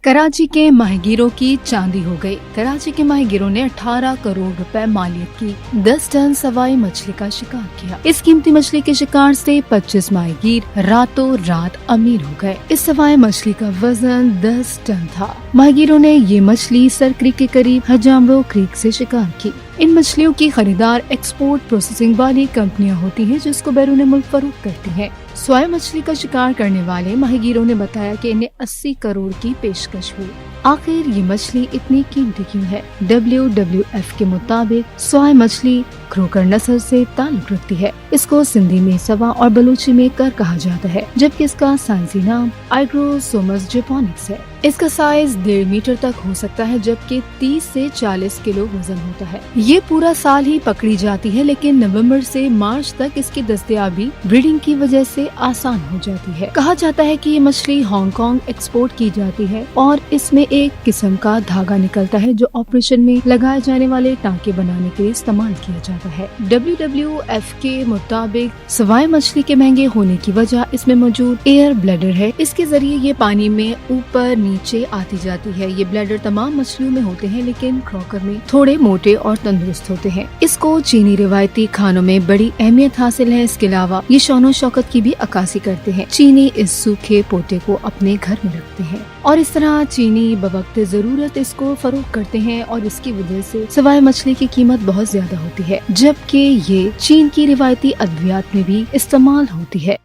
कराची के माहीगीरों की चांदी हो गई। कराची के माहीगीरों ने 18 करोड़ रुपए मालियत की 10 टन सवाई मछली का शिकार किया। इस कीमती मछली के शिकार से 25 माहीगीर रातों रात अमीर हो गए। इस सवाई मछली का वजन 10 टन था। माहीगीरों ने ये मछली सर क्रीक के करीब हजामरो क्रीक से शिकार की। इन मछलियों की खरीदार एक्सपोर्ट प्रोसेसिंग वाली कंपनियां होती हैं, जिसको बैरून मुल्क फरोख्त करती हैं। स्वाय मछली का शिकार करने वाले माहीगीरों ने बताया कि इन्हें 80 करोड़ की पेशकश हुई। आखिर ये मछली इतनी कीमती क्यों है? WWF के मुताबिक स्वाय मछली क्रोकर नस्ल से ताल्लुक रखती है। इसको सिंधी में सवा और बलूची में कर कहा जाता है, जबकि इसका साइंसी नाम आइग्रोसोमस जेपोनिक्स है। इसका साइज 1.5 मीटर तक हो सकता है, जबकि 30 से 40 किलो वजन होता है। ये पूरा साल ही पकड़ी जाती है, लेकिन नवंबर से मार्च तक इसकी दस्तयाबी ब्रीडिंग की वजह से आसान हो जाती है। कहा जाता है कि ये मछली हांगकांग एक्सपोर्ट की जाती है और इसमें एक किस्म का धागा निकलता है जो ऑपरेशन में लगाए जाने वाले टांके बनाने के लिए इस्तेमाल किया जाता है। WWF के मुताबिक सवाई मछली के महंगे होने की वजह इसमें मौजूद एयर ब्लैडर है। इसके जरिए ये पानी में ऊपर नीचे आती जाती है। ये ब्लैडर तमाम मछलियों में होते हैं, लेकिन क्रॉकर में थोड़े मोटे और तंदुरुस्त होते हैं। इसको चीनी रिवायती खानों में बड़ी अहमियत हासिल है। इसके अलावा ये शान शौकत की भी अक्कासी करते हैं। चीनी इस सूखे पोटे को अपने घर में रखते हैं और इस तरह चीनी बवक्त जरूरत इसको फरोख्त करते हैं और इसकी वजह से सवाई मछली की कीमत बहुत ज्यादा होती है, जबकि ये चीन की रिवायती अद्वियात में भी इस्तेमाल होती है।